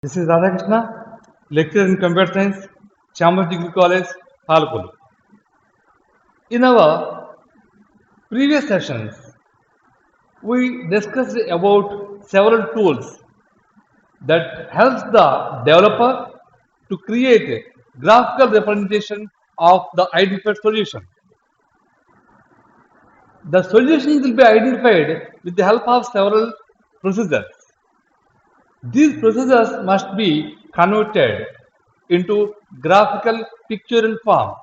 This is Radhakrishna, lecturer in computer science, Chambers Degree College, Palpul. In our previous sessions, we discussed about several tools that helps the developer to create a graphical representation of the identified solution. The solution will be identified with the help of several procedures. These procedures must be converted into graphical pictorial form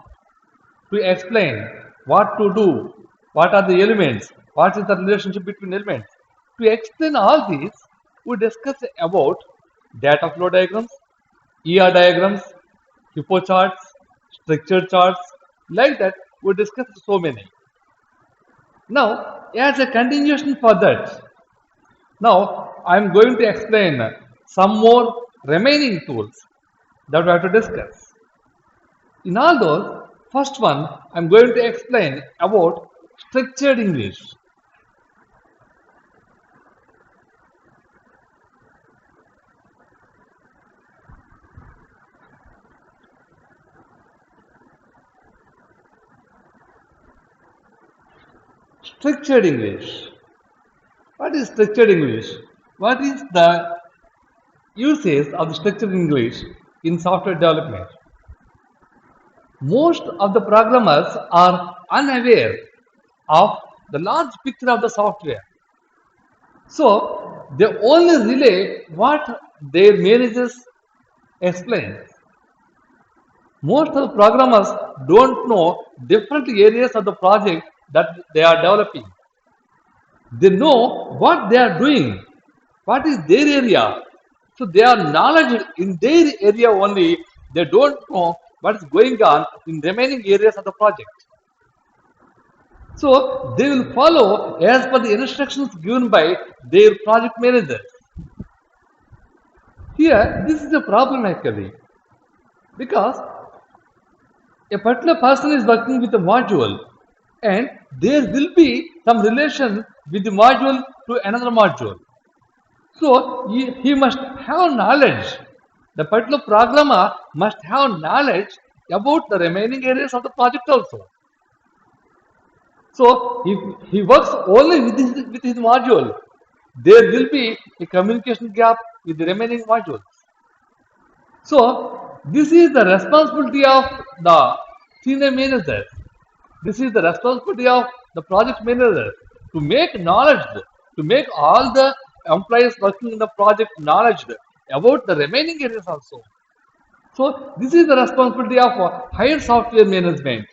to explain what to do, what are the elements, what is the relationship between elements. To explain all these, we discuss about data flow diagrams, ER diagrams, hippo charts, structure charts, like that we discussed so many. Now, as a continuation for that, now I am going to explain some more remaining tools that we have to discuss. In all those, first one I am going to explain about structured English. Structured English. What is structured English? What is the usage of the structured English in software development? Most of the programmers are unaware of the large picture of the software. So they only relay what their managers explain. Most of the programmers don't know different areas of the project that they are developing. They know what they are doing, what is their area. So they are knowledge in their area only. They don't know what is going on in remaining areas of the project. So they will follow as per the instructions given by their project managers. Here, this is a problem actually, because a particular person is working with a module and there will be some relation with the module to another module. So he must have knowledge. The particular programmer must have knowledge about the remaining areas of the project also. So if he works only with his module, there will be a communication gap with the remaining modules. So this is the responsibility of the senior managers. This is the responsibility of the project managers to make knowledge, to make all the employees working in the project knowledge about the remaining areas also. So this is the responsibility of higher software management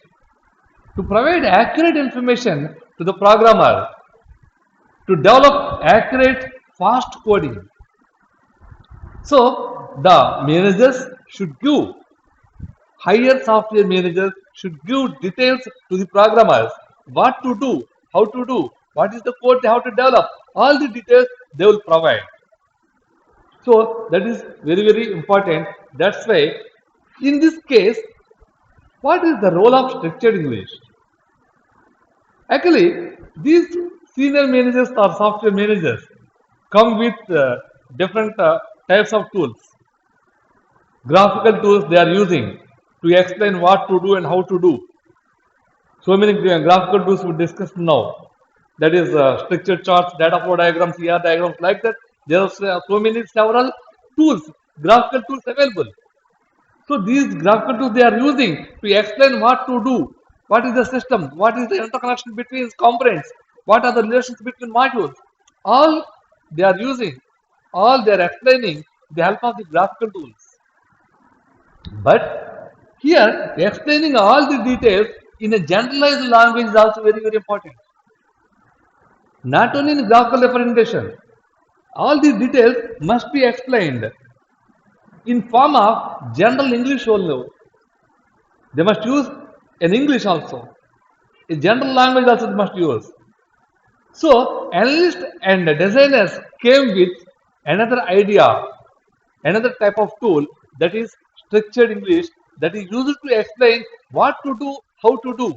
to provide accurate information to the programmer to develop accurate, fast coding. So the managers should give, higher software managers should give details to the programmers, what to do, how to do, what is the code they have to develop, all the details they will provide. So that is very, very important. That's why in this case, what is the role of structured English? Actually, these senior managers or software managers come with different types of tools, graphical tools they are using to explain what to do and how to do. So many graphical tools we discussed now. That is structure charts, data flow diagrams, ER diagrams, like that. There are so many several tools, graphical tools available. So these graphical tools they are using to explain what to do, what is the system, what is the interconnection between components, what are the relations between modules. All they are using, all they are explaining with the help of the graphical tools. But here explaining all the details in a generalized language is also very, very important. Not only in graphical representation, all these details must be explained in form of general English only. They must use an English also. A general language also they must use. So analysts and designers came with another idea, another type of tool, that is structured English, that is used to explain what to do, how to do.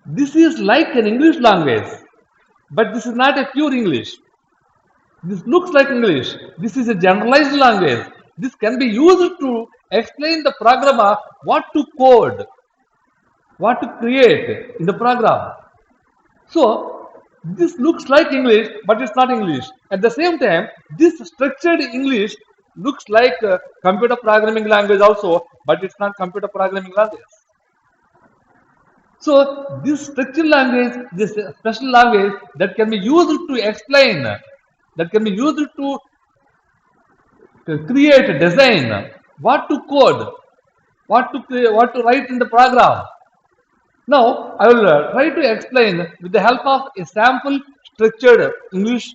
This is like an English language, but this is not a pure English. This looks like English. This is a generalized language. This can be used to explain the programmer what to code, what to create in the program. So this looks like English, but it's not English. At the same time, this structured English looks like a computer programming language also, but it's not computer programming language. So this structured language, this special language that can be used to explain, that can be used to create, design, what to code, what to write in the program. Now, I will try to explain with the help of a sample structured English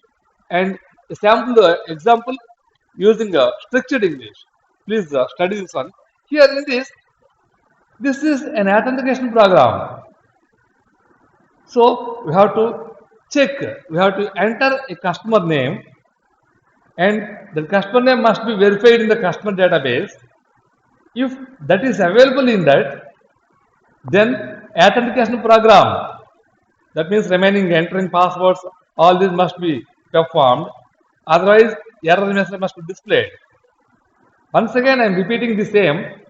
and a sample example using structured English. Please study this one. Here in this is an authentication program. So we have to check, we have to enter a customer name, and the customer name must be verified in the customer database. If that is available in that, then authentication program, that means remaining entering passwords, all this must be performed. Otherwise, error message must be displayed. Once again, I am repeating the same.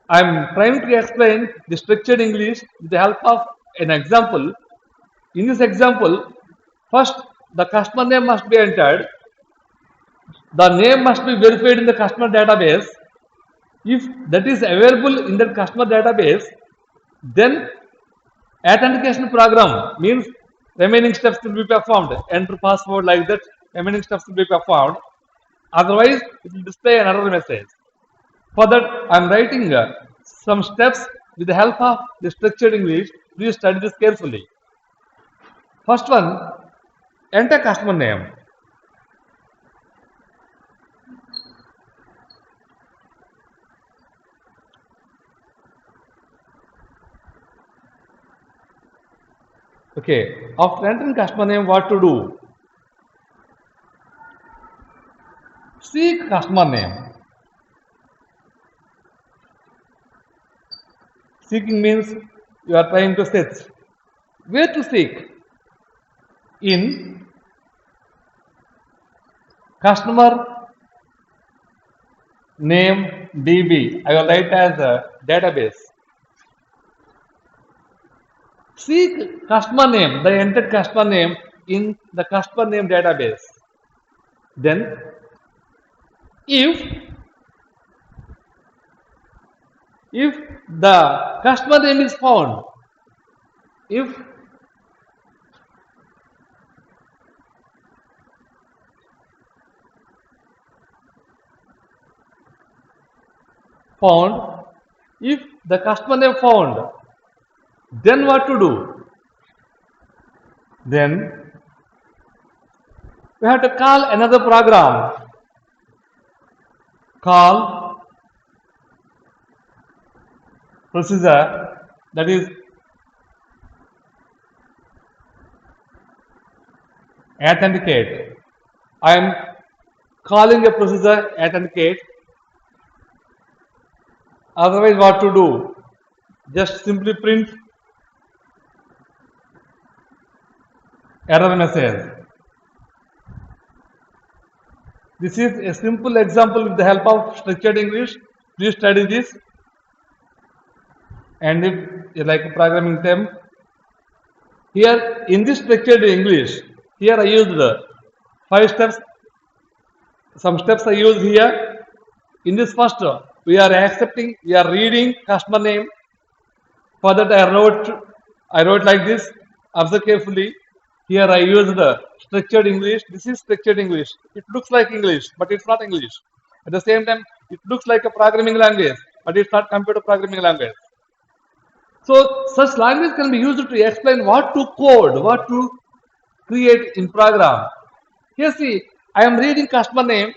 I am trying to explain the structured English with the help of an example. In this example, first the customer name must be entered. The name must be verified in the customer database. If that is available in the customer database, then authentication program means remaining steps will be performed. Enter password like that, remaining steps will be performed. Otherwise, it will display an error message. For that, I am writing some steps with the help of the structured English. Please study this carefully. First one, enter customer name. Okay, after entering customer name, what to do? Seek customer name. Seeking means you are trying to search. Where to seek? In customer name DB. I will write as a database. Seek customer name, the entered customer name in the customer name database. Then, if the customer name is found, if found, if the customer name found, then what to do? Then we have to call another program. Call procedure, that is authenticate. I am calling a procedure authenticate. Otherwise, what to do? Just simply print error message. This is a simple example with the help of structured English. Please study this. And if you like a programming term, here in this structured English, here I used 5 steps. Some steps I used here. In this first, we are accepting, we are reading customer name. For that I wrote like this. Observe carefully. Here I used structured English. This is structured English. It looks like English, but it's not English. At the same time, it looks like a programming language, but it's not computer programming language. So such language can be used to explain what to code, what to create in program. Here see, I am reading customer name.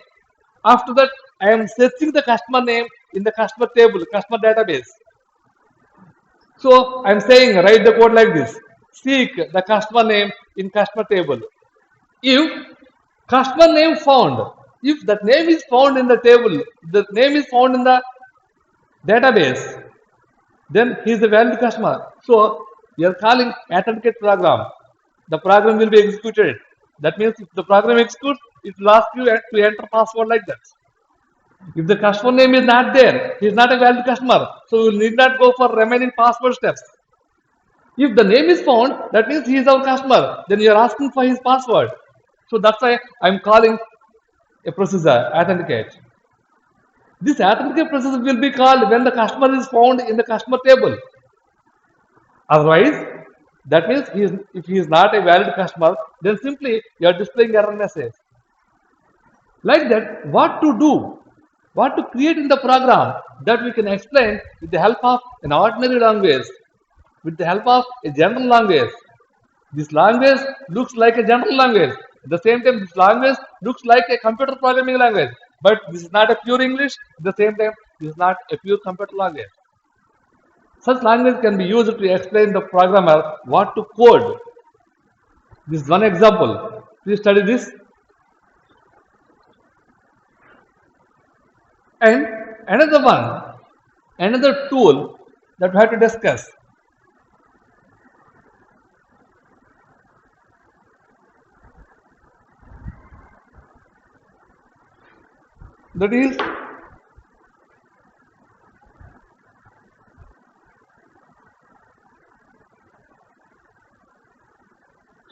After that, I am searching the customer name in the customer table, customer database. So I am saying write the code like this. Seek the customer name in customer table. If customer name found, if that name is found in the table, the name is found in the database, then he is a valid customer. So you are calling authenticate program. The program will be executed. That means if the program executes, it will ask you to enter password like that. If the customer name is not there, he is not a valid customer, so you need not go for remaining password steps. If the name is found, that means he is our customer. Then you are asking for his password. So that's why I'm calling a procedure authenticate. This authenticate process will be called when the customer is found in the customer table. Otherwise, that means if he is not a valid customer, then simply you are displaying error message. Like that, what to do, what to create in the program, that we can explain with the help of an ordinary language, with the help of a general language. This language looks like a general language. At the same time, this language looks like a computer programming language. But this is not a pure English. At the same time, this is not a pure computer language. Such language can be used to explain the programmer what to code. This is one example. Please study this. And another one, another tool that we have to discuss. That is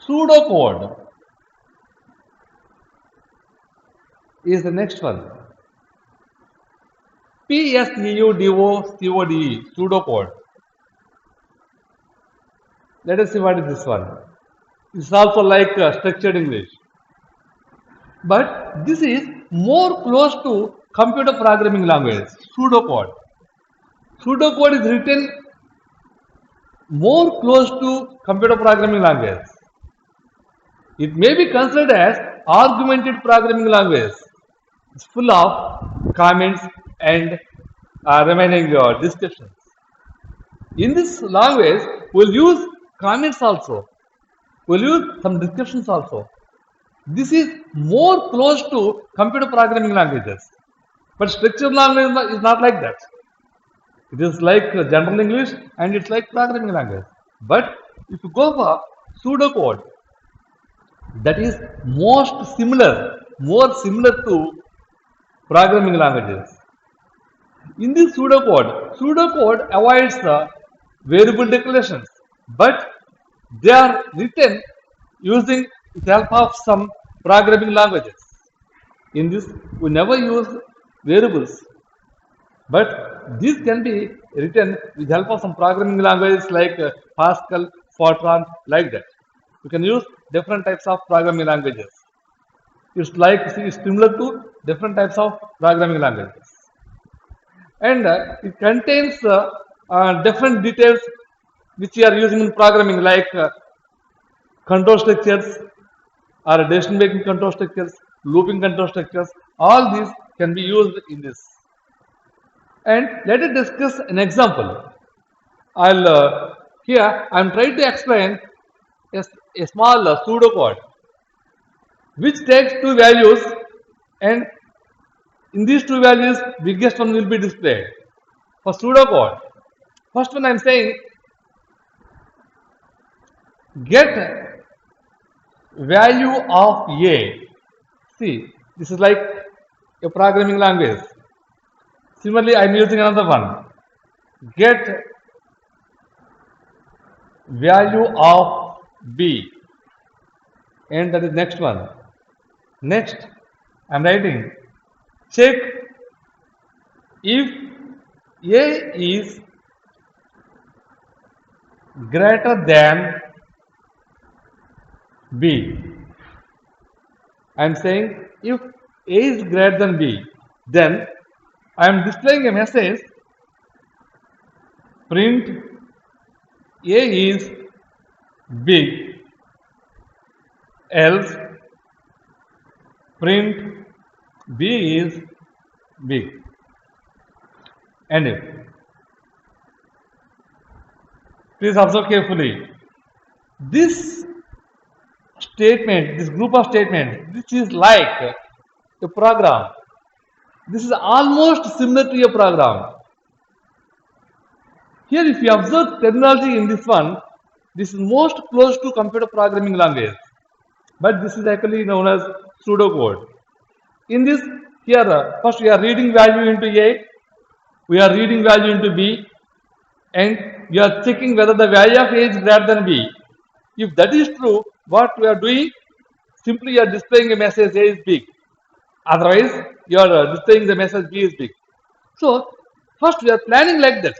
pseudocode is the next one. PSEUDOCODE, pseudocode. Let us see what is this one. It's also like structured English. But this is more close to computer programming language, pseudocode. Pseudocode is written more close to computer programming language. It may be considered as augmented programming language. It's full of comments and remaining descriptions. In this language, we'll use comments also. We'll use some descriptions also. This is more close to computer programming languages. But structured language is not like that. It is like general English and it's like programming language. But if you go for pseudocode, that is more similar to programming languages. In this pseudocode avoids the variable declarations, but they are written using the help of some programming languages. In this, we never use variables, but these can be written with the help of some programming languages like Pascal, Fortran, like that. You can use different types of programming languages. It's similar to different types of programming languages. And it contains different details which we are using in programming, like control structures or decision making control structures, looping control structures. All these can be used in this. And let us discuss an example. Here I am trying to explain a small pseudocode which takes two values, and in these two values, biggest one will be displayed. For pseudocode, first one I am saying get value of A. See, this is like a programming language. Similarly, I am using another one. Get value of B. And that is next one. Next, I am writing check if A is greater than B. I am saying if A is greater than B, then I am displaying a message print A is big, else print B is big. And if. Please observe carefully. This statement, this group of statements, this is like a program. This is almost similar to a program. Here, if you observe terminology in this one, this is most close to computer programming language. but this is actually known as pseudocode. In this, here first we are reading value into A, we are reading value into B, and we are checking whether the value of A is greater than B. If that is true, what we are doing? Simply you are displaying a message A is big. Otherwise, you are displaying the message B is big. So, first we are planning like that.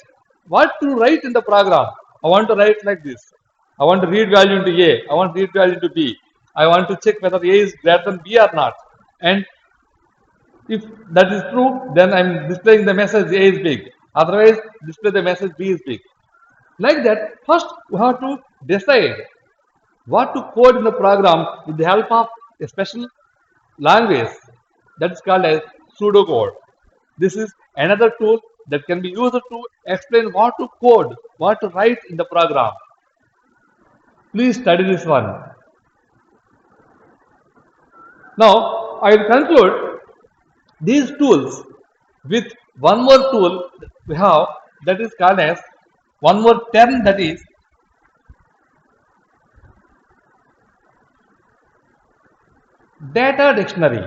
What to write in the program? I want to write like this. I want to read value into A. I want to read value into B. I want to check whether A is greater than B or not. And if that is true, then I'm displaying the message A is big. Otherwise, display the message B is big. Like that, first we have to decide what to code in the program with the help of a special language that is called as pseudocode. This is another tool that can be used to explain what to code, what to write in the program. Please study this one. Now, I will conclude these tools with one more tool we have that is called as one more term, that is data dictionary.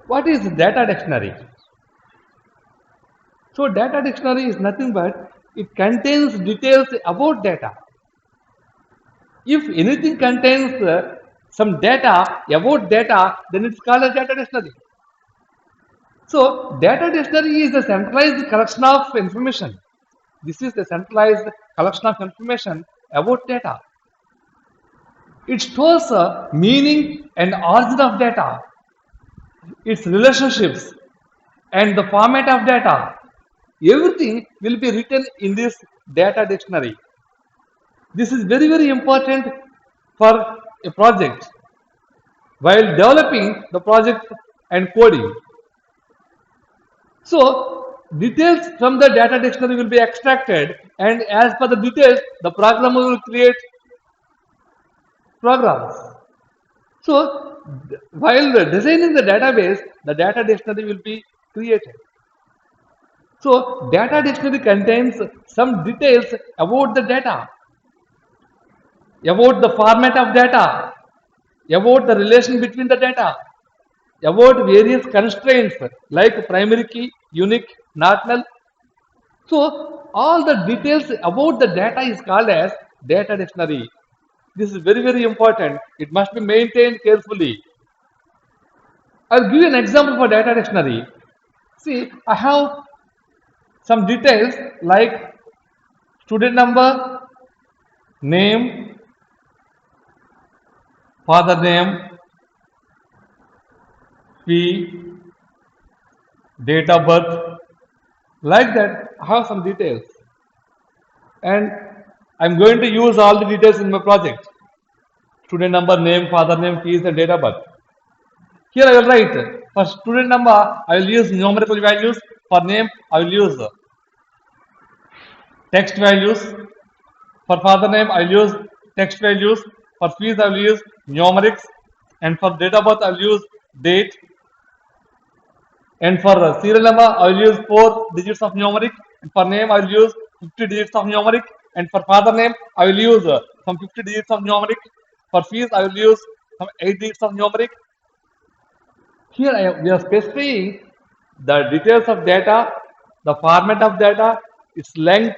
What is data dictionary? So data dictionary is nothing but it contains details about data. If anything contains some data about data, then it's called a data dictionary. So data dictionary is a centralized collection of information. This is the centralized collection of information about data. It stores meaning and origin of data, its relationships, and the format of data. Everything will be written in this data dictionary. This is very, very important for a project while developing the project and coding. So, details from the data dictionary will be extracted, and as per the details, the programmer will create programs. So, while designing the database, the data dictionary will be created. So, data dictionary contains some details about the data, about the format of data, about the relation between the data, about various constraints like primary key, unique, not null. So, all the details about the data is called as data dictionary. This is very, very important. It must be maintained carefully. I'll give you an example for data dictionary. See, I have some details like student number, name, father name, fee, date of birth. Like that, I have some details. And I'm going to use all the details in my project. Student number, name, father name, fees, and date of birth. Here I will write for student number, I will use numerical values. For name, I will use text values. For father name, I will use text values. For fees, I will use numerics. And for date of birth, I will use date. And for serial number, I will use 4 digits of numeric. And for name, I will use 50 digits of numeric. And for father name, I will use some 50 digits of numeric. For fees, I will use some 8 digits of numeric. Here we are specifying the details of data, the format of data, its length,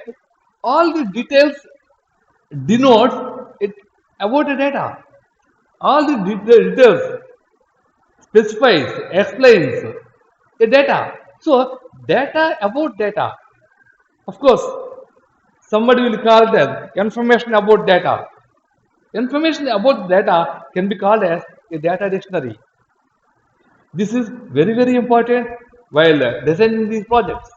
all the details denotes it about the data. All the details specifies, explains the data. So data about data. Of course, somebody will call it as information about data. Information about data can be called as a data dictionary. This is very, very important while designing these projects.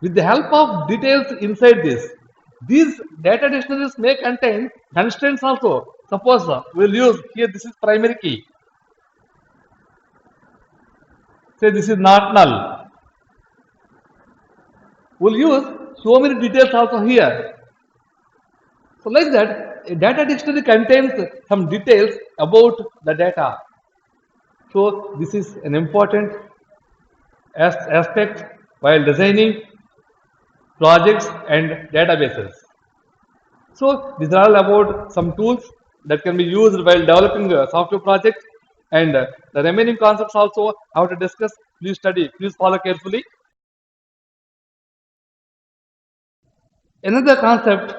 With the help of details inside this, these data dictionaries may contain constraints also. Suppose we'll use here, this is primary key. Say this is not null. We'll use so many details also here. So like that, a data dictionary contains some details about the data. So this is an important aspect while designing projects, and databases. So these are all about some tools that can be used while developing software projects, and the remaining concepts also how to discuss. Please study. Please follow carefully. Another concept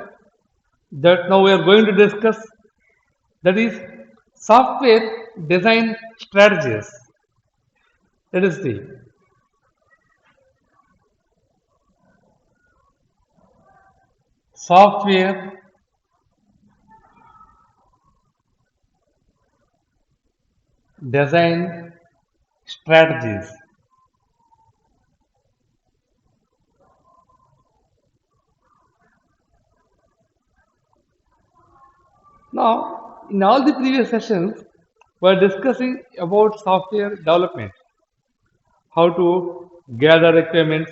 that now we are going to discuss, that is software design strategies. Let us see. Software design strategies. Now, in all the previous sessions, we are discussing about software development, how to gather requirements,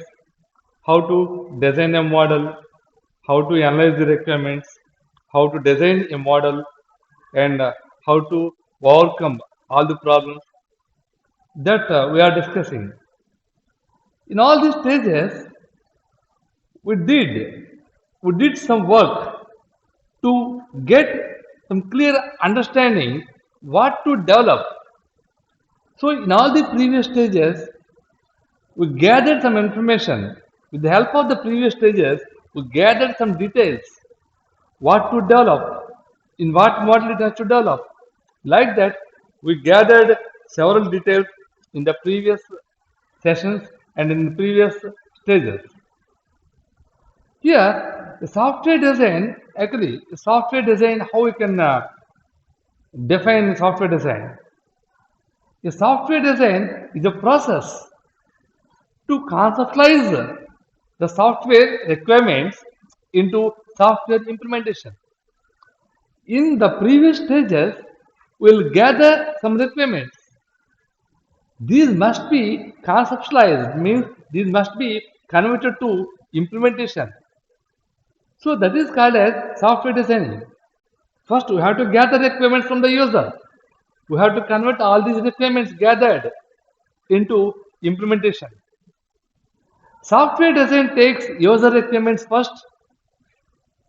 how to design a model, how to analyze the requirements, how to design a model, and how to overcome all the problems that we are discussing. In all these stages, we did we did some work to get some clear understanding what to develop. So in all the previous stages, we gathered some information. With the help of the previous stages, we gathered some details, what to develop, in what model it has to develop. Like that, we gathered several details in the previous sessions and in the previous stages. Here, the software design, actually, the software design, how we can define software design. A software design is a process to conceptualize the software requirements into software implementation. In the previous stages, we'll gather some requirements. These must be conceptualized, means these must be converted to implementation. So that is called as software designing. First, we have to gather requirements from the user. We have to convert all these requirements gathered into implementation. Software design takes user requirements first.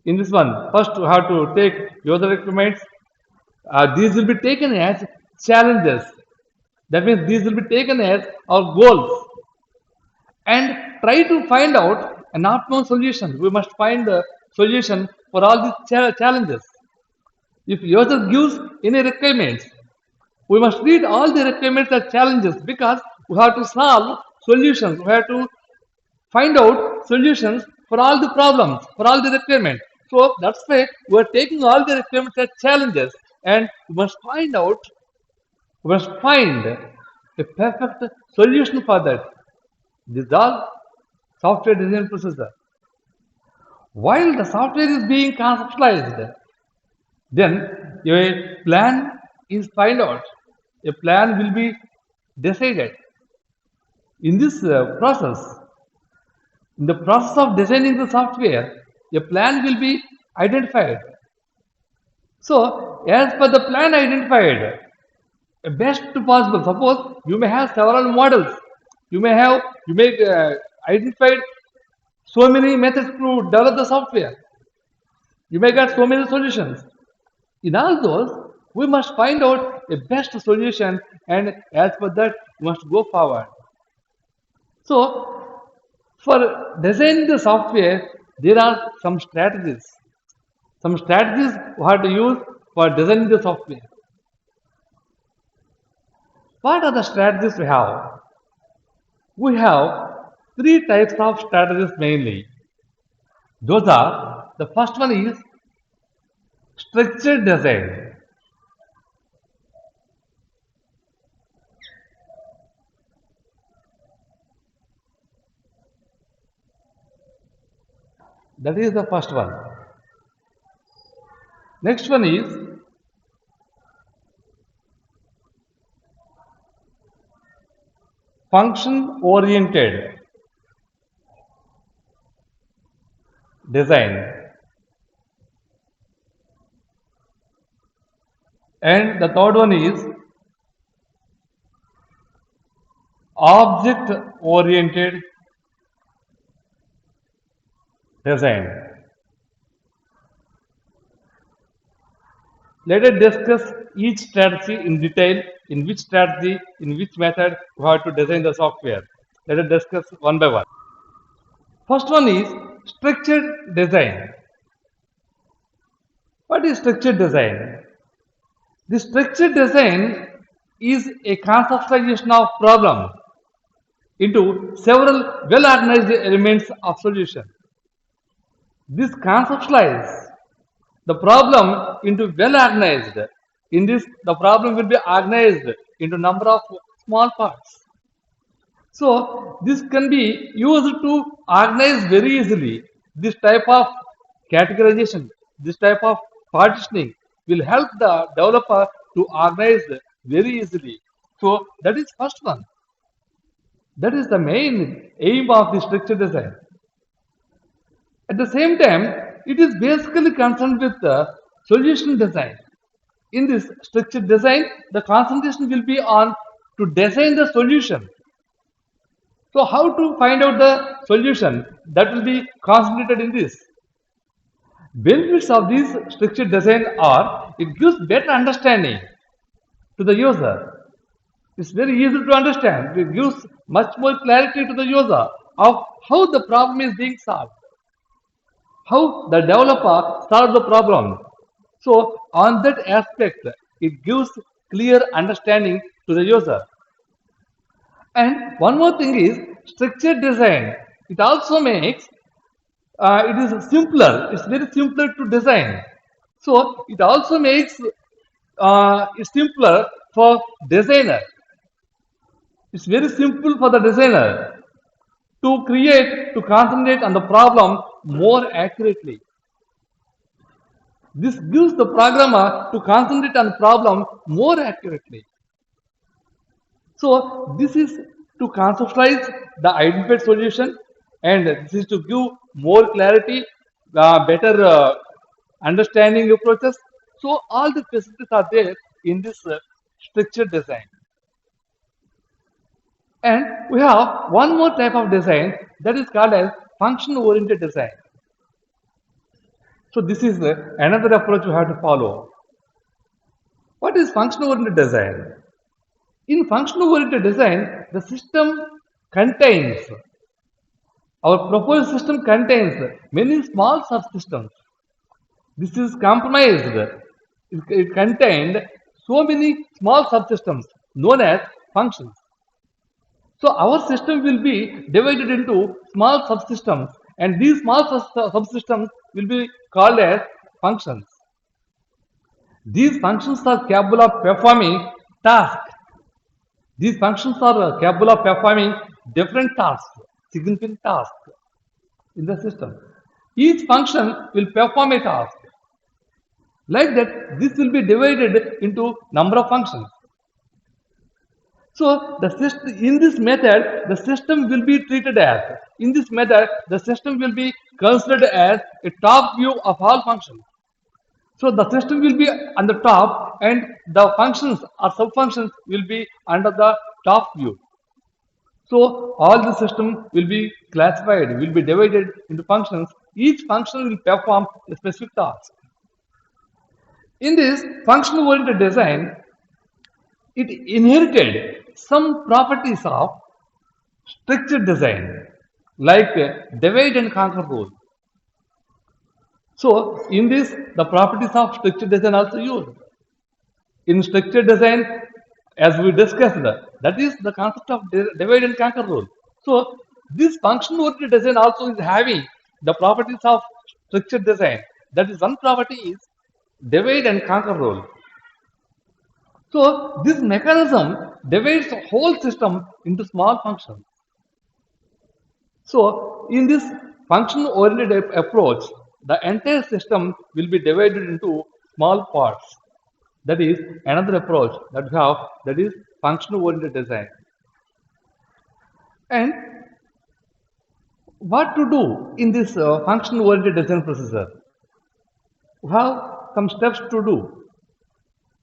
In this one, first we have to take user requirements. These will be taken as challenges. That means these will be taken as our goals, and try to find out an optimum solution. We must find the solution for all these challenges. If user gives any requirements, we must read all the requirements as challenges, because we have to solve solutions. We have to find out solutions for all the problems, for all the requirements. So that's why we are taking all the requirements as challenges, and we must find out, we must find a perfect solution for that. This is all software design procedure. While the software is being conceptualized, then a plan is find out. A plan will be decided. In this process, in the process of designing the software, a plan will be identified. So, as per the plan identified, a best possible. Suppose you may have several models. You may identified so many methods to develop the software. You may get so many solutions. In all those, we must find out a best solution, and as per that, we must go forward. So, for designing the software, there are some strategies. Some strategies we have to use for designing the software. What are the strategies we have? We have three types of strategies mainly. Those are, the first one is structured design. That is the first one. Next one is function oriented design. And the third one is object oriented design. Let us discuss each strategy in detail, in which strategy, in which method we have to design the software. Let us discuss one by one. First one is structured design. What is structured design? The structured design is a conceptualization of problem into several well-organized elements of solution. This conceptualize the problem into well-organized. In this, the problem will be organized into number of small parts. So this can be used to organize very easily. This type of categorization, this type of partitioning will help the developer to organize very easily. So that is first one. That is the main aim of the structure design. At the same time, it is basically concerned with the solution design. In this structured design, the concentration will be on to design the solution. So how to find out the solution, that will be concentrated in this. Benefits of this structured design are it gives better understanding to the user. It's very easy to understand. It gives much more clarity to the user of how the problem is being solved, how the developer solves the problem. So on that aspect, it gives clear understanding to the user. And one more thing is structured design. It also makes it is simpler. It's very simpler to design. So it also makes it simpler for designer. It's very simple for the designer to create, to concentrate on the problem more accurately. This gives the programmer to concentrate on the problem more accurately. So this is to conceptualize the identified solution, and this is to give more clarity, better understanding approaches. So all the facilities are there in this structured design. And we have one more type of design that is called as function-oriented design. So this is another approach we have to follow. What is function-oriented design? In function-oriented design, the system contains, our proposed system contains many small subsystems. This is comprised, it contained so many small subsystems known as functions. So our system will be divided into small subsystems, and these small subsystems will be called as functions. These functions are capable of performing tasks. These functions are capable of performing different tasks, significant tasks in the system. Each function will perform a task. Like that, this will be divided into number of functions. So the system, in this method, the system will be treated as, in this method, the system will be considered as a top view of all functions. So the system will be on the top and the functions or sub-functions will be under the top view. So all the system will be classified, will be divided into functions. Each function will perform a specific task. In this function-oriented design, it inherited some properties of structured design, like divide and conquer rule. So in this, the properties of structured design also used. In structured design, as we discussed, that is the concept of divide and conquer rule. So this function-oriented design also is having the properties of structured design. That is, one property is divide and conquer rule. So this mechanism divides the whole system into small functions. So in this function-oriented approach, the entire system will be divided into small parts. That is another approach that we have, that is function-oriented design. And what to do in this function-oriented design procedure? We have some steps to do.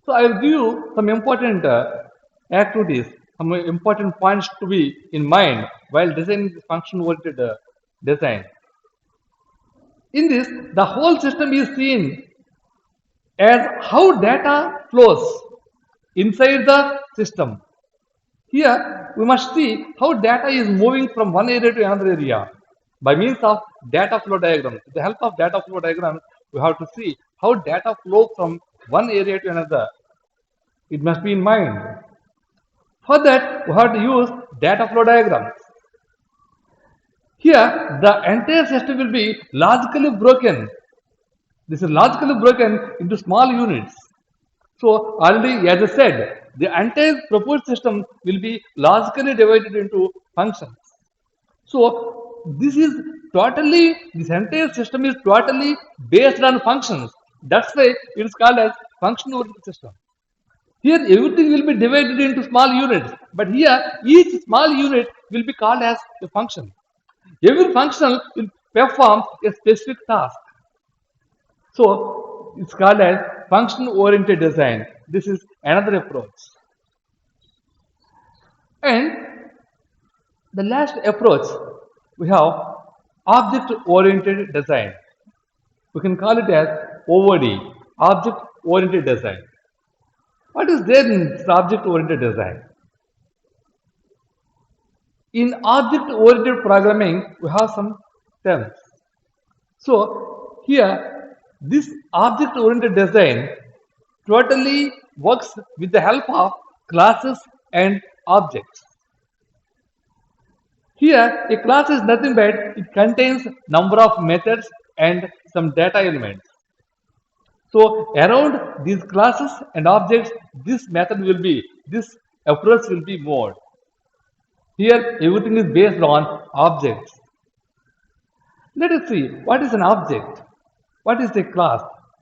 So I will give you some important activities, some important points to be in mind while designing this function-oriented design. In this, the whole system is seen as how data flows inside the system. Here, we must see how data is moving from one area to another area by means of data flow diagram. With the help of data flow diagram, we have to see how data flow from one area to another. It must be in mind. For that, we have to use data flow diagrams. Here, the entire system will be logically broken. This is logically broken into small units. So, already as I said, the entire proposed system will be logically divided into functions. So, this entire system is totally based on functions. That's why it is called as function-oriented system. Here, everything will be divided into small units, but here, each small unit will be called as a function. Every function will perform a specific task. So, it's called as function-oriented design. This is another approach. And the last approach, we have object-oriented design. We can call it as OOD, object-oriented design. What is there in this object-oriented design? In object-oriented programming, we have some terms. So, here, this object-oriented design totally works with the help of classes and objects. Here, a class is nothing but it contains number of methods and some data elements. So, around these classes and objects, this approach will be moved. Here, everything is based on objects. Let us see what is an object, what is a class.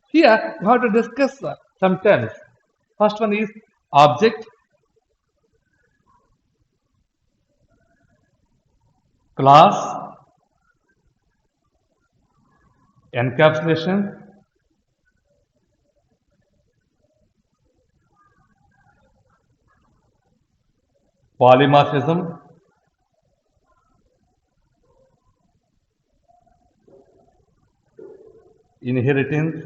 Here, we have to discuss some terms. First one is object, class, encapsulation, polymorphism, inheritance,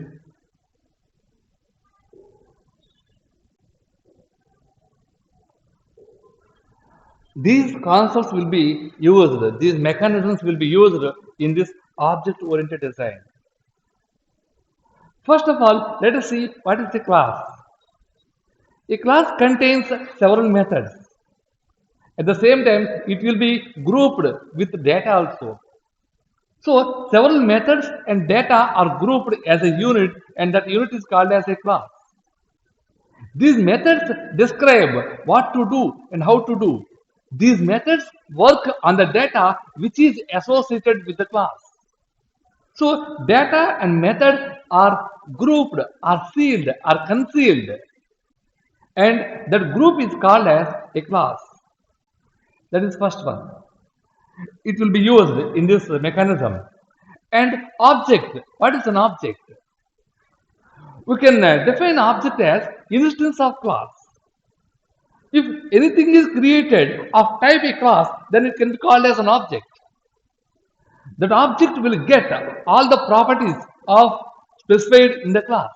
these concepts will be used, these mechanisms will be used in this object-oriented design. First of all, let us see what is a class. A class contains several methods. At the same time, it will be grouped with data also. So, several methods and data are grouped as a unit, and that unit is called as a class. These methods describe what to do and how to do. These methods work on the data which is associated with the class. So, data and methods are grouped, are sealed, are concealed, and that group is called as a class. That is first one. It will be used in this mechanism. And object, what is an object? We can define object as instance of class. If anything is created of type a class, then it can be called as an object. That object will get all the properties of specified in the class.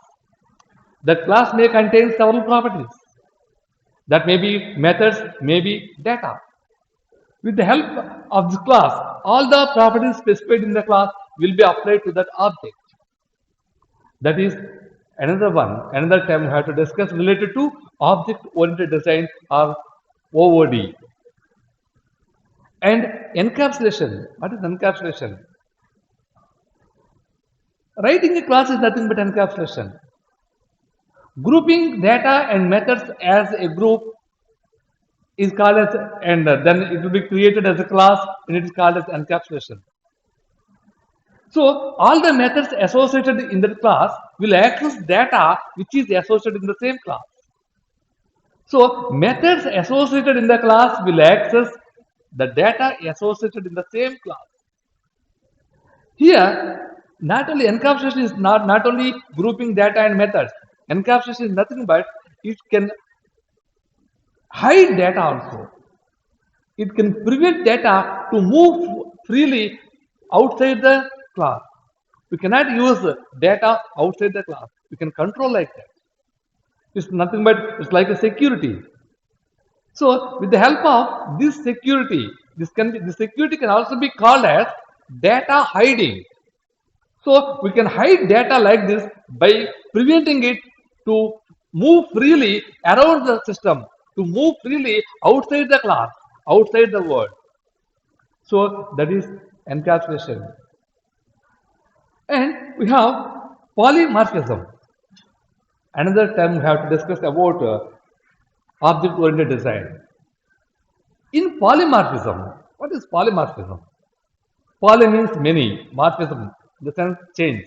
The class may contain several properties. That may be methods, may be data. With the help of this class, all the properties specified in the class will be applied to that object. That is another term we have to discuss related to object-oriented design or OOD. And encapsulation. What is encapsulation? Writing a class is nothing but encapsulation. Grouping data and methods as a group is called as, and then it will be created as a class, and it is called as encapsulation. So, all the methods associated in that class will access data which is associated in the same class. So, methods associated in the class will access the data associated in the same class. Here, not only encapsulation is not only grouping data and methods. Encapsulation is nothing but it can hide data also. It can prevent data to move freely outside the class. We cannot use data outside the class. We can control like that. It's nothing but it's like a security. So with the help of this security, the security can also be called as data hiding. So we can hide data like this by preventing it to move freely around the system, to move freely outside the class, outside the world. So that is encapsulation. And we have polymorphism. Another term we have to discuss about object-oriented design. In polymorphism, what is polymorphism? Poly means many, morphism, the sense change.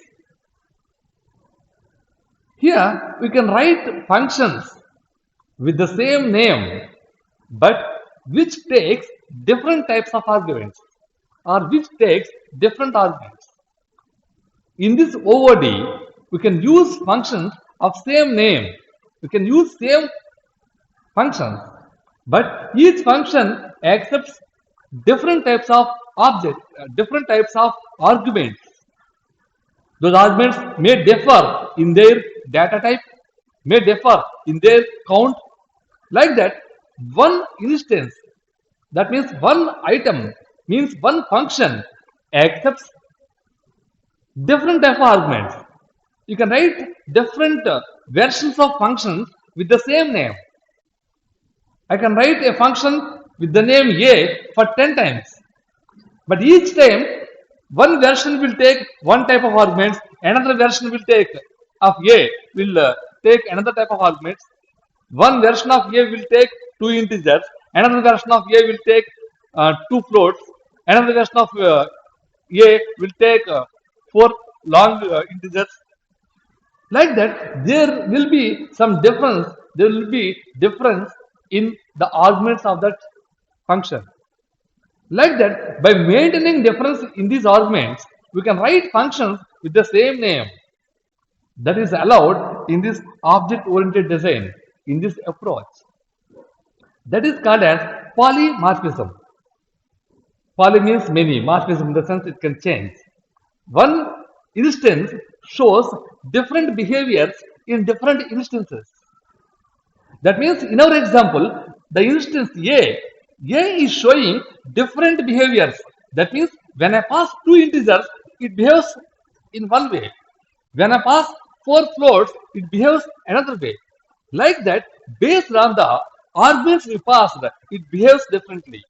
Here we can write functions with the same name, but which takes different types of arguments or which takes different arguments. In this OOD, we can use functions of same name. We can use same functions, but each function accepts different types of objects, different types of arguments. Those arguments may differ in their data type, may differ in their count. Like that, one instance, that means one item, means one function accepts different type of arguments. You can write different versions of functions with the same name. I can write a function with the name A for 10 times, but each time one version will take one type of arguments, another version will take of A will take another type of arguments. One version of A will take two integers, another version of A will take two floats, another version of A will take four long integers. Like that, there will be some difference. There will be difference in the arguments of that function. Like that, by maintaining difference in these arguments, we can write functions with the same name. That is allowed in this object-oriented design, in this approach. That is called as polymorphism. Poly means many, morphism in the sense it can change. One instance shows different behaviors in different instances. That means in our example, the instance A is showing different behaviors. That means when I pass two integers, it behaves in one way. When I pass four floats, it behaves another way. Like that, based on the arguments we passed, it behaves differently.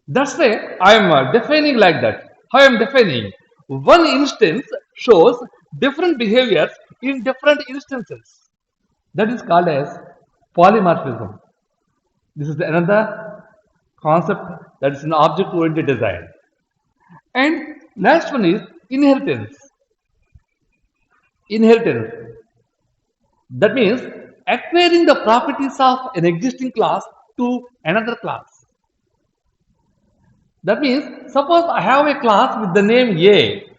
That's why I am defining like that. How I am defining? One instance shows different behaviors in different instances. That is called as polymorphism. This is another concept that is an object-oriented design. And last one is inheritance. Inheritance. That means acquiring the properties of an existing class to another class. That means suppose I have a class with the name A.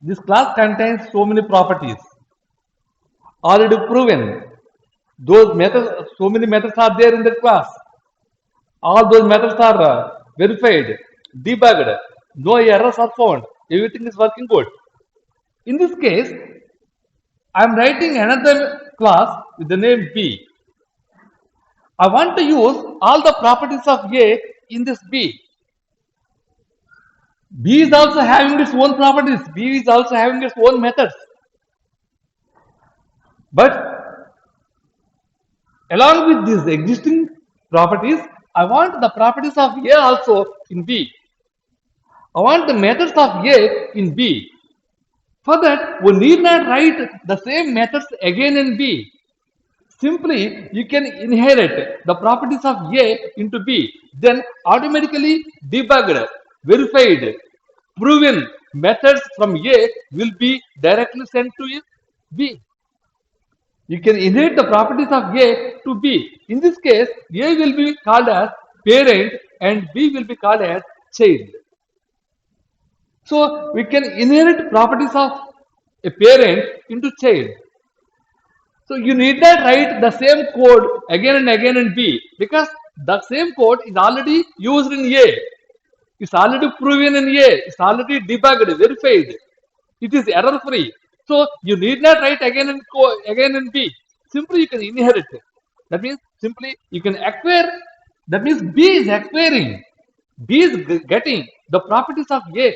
This class contains so many properties. Already proven. Those methods, so many methods are there in that class. All those methods are verified, debugged, no errors are found, everything is working good. In this case, I am writing another class with the name B. I want to use all the properties of A in this B. B is also having its own properties, B is also having its own methods. But along with these existing properties, I want the properties of A also in B. I want the methods of A in B. For that, we need not write the same methods again in B. Simply, you can inherit the properties of A into B. Then automatically debugged, verified, proven methods from A will be directly sent to B. You can inherit the properties of A to B. In this case, A will be called as parent and B will be called as child. So we can inherit properties of a parent into child. So you need not write the same code again and again in B because the same code is already used in A. It's already proven in A. It's already debugged, verified. It is error free. So you need not write again and again and B. Simply you can inherit. That means simply you can acquire. That means B is acquiring. B is getting the properties of A.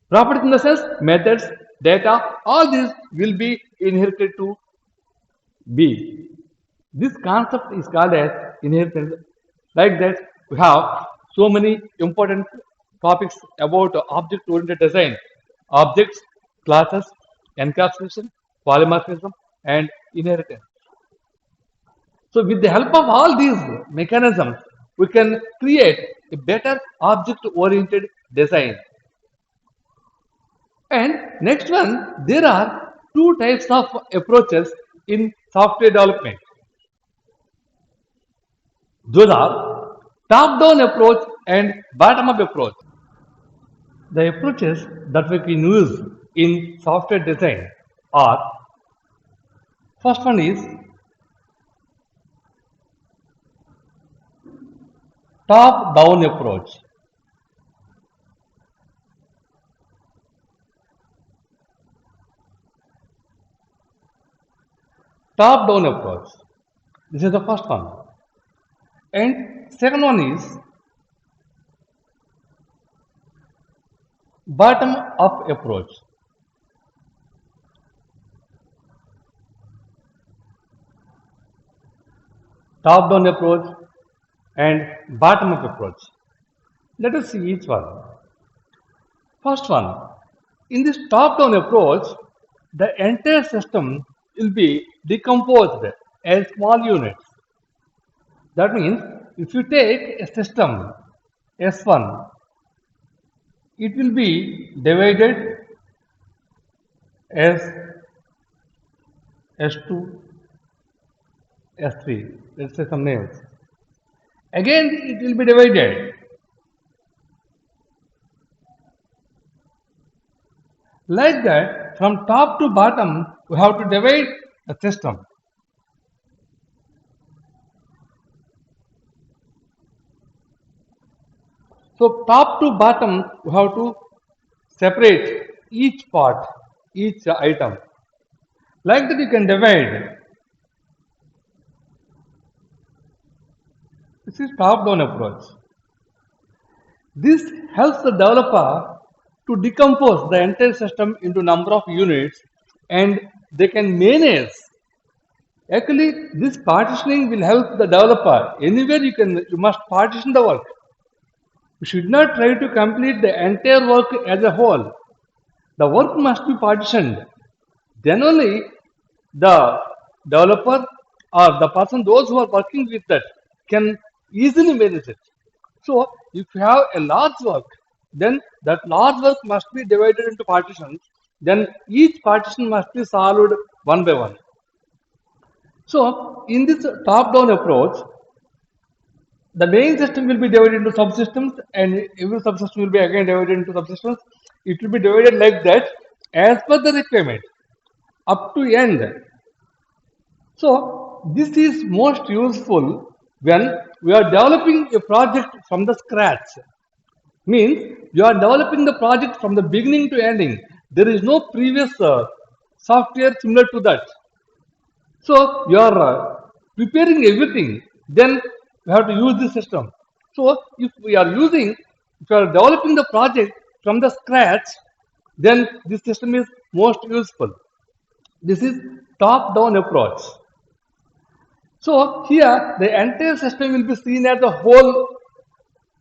Properties in the sense methods, data, all these will be inherited to B. This concept is called as inheritance. Like that, we have so many important topics about object-oriented design: objects, classes, encapsulation, polymorphism, and inheritance. So, with the help of all these mechanisms, we can create a better object-oriented design. And next one, there are two types of approaches in software development. Those are top-down approach and bottom-up approach. The approaches that we can use in software design are: first one is top-down approach. Top-down approach. This is the first one. And second one is bottom-up approach. Top-down approach and bottom-up approach. Let us see each one. First one, in this top-down approach, the entire system will be decomposed as small units. That means if you take a system S1, it will be divided as S2, S3. Let's say some names. Again, it will be divided. Like that, from top to bottom, we have to divide the system. So, top to bottom, we have to separate each part, each item. Like that, you can divide. This is top-down approach. This helps the developer to decompose the entire system into number of units, and they can manage. Actually, this partitioning will help the developer. Anywhere you must partition the work. You should not try to complete the entire work as a whole. The work must be partitioned. Then only the developer or the person, those who are working with that, can easily manage it. So, if you have a large work, then that large work must be divided into partitions. Then each partition must be solved one by one. So, in this top-down approach, the main system will be divided into subsystems, and every subsystem will be again divided into subsystems. It will be divided like that as per the requirement up to end. So, this is most useful when we are developing a project from the scratch. Means you are developing the project from the beginning to ending. There is no previous software similar to that. So you are preparing everything. Then we have to use this system. So if you are developing the project from the scratch, then this system is most useful. This is top-down approach. So here the entire system will be seen as a whole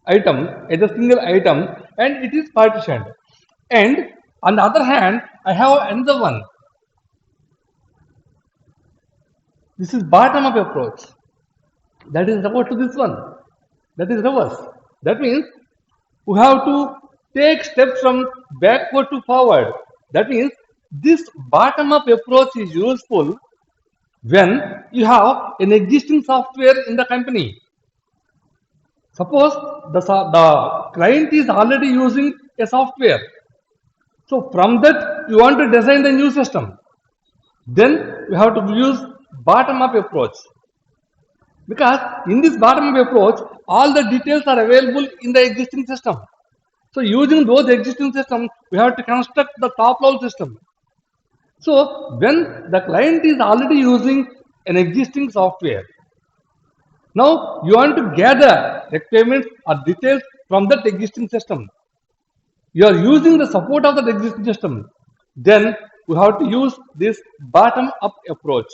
item, as a single item, and it is partitioned. And on the other hand, I have another one. This is bottom-up approach. That is reverse to this one. That is reverse. That means we have to take steps from backward to forward. That means this bottom-up approach is useful when you have an existing software in the company. Suppose the client is already using a software. So from that you want to design the new system. Then you have to use bottom-up approach. Because in this bottom-up approach, all the details are available in the existing system. So using those existing systems, we have to construct the top level system. So when the client is already using an existing software, now you want to gather requirements or details from that existing system. You are using the support of that existing system. Then we have to use this bottom up approach.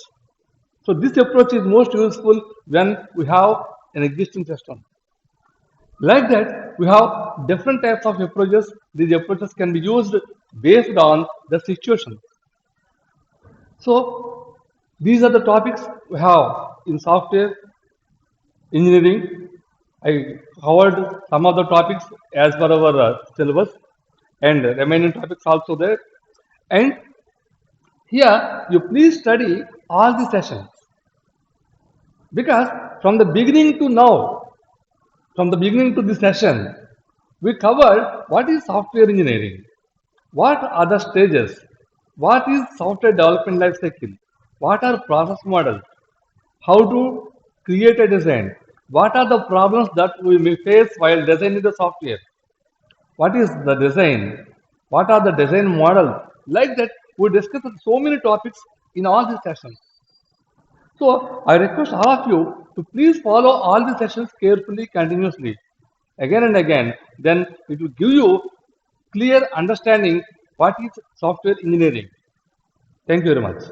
So this approach is most useful when we have an existing system. Like that, we have different types of approaches. These approaches can be used based on the situation. So these are the topics we have in software engineering. I covered some of the topics as per our syllabus and remaining topics also there. And here you please study all the sessions because from the beginning to now, from the beginning to this session, we covered what is software engineering, what are the stages, what is software development life cycle, what are process models, how to create a design, what are the problems that we may face while designing the software, what is the design, what are the design models. Like that, we discussed so many topics in all these sessions. So I request all of you to please follow all the sessions carefully, continuously, again and again. Then it will give you clear understanding what is software engineering. Thank you very much.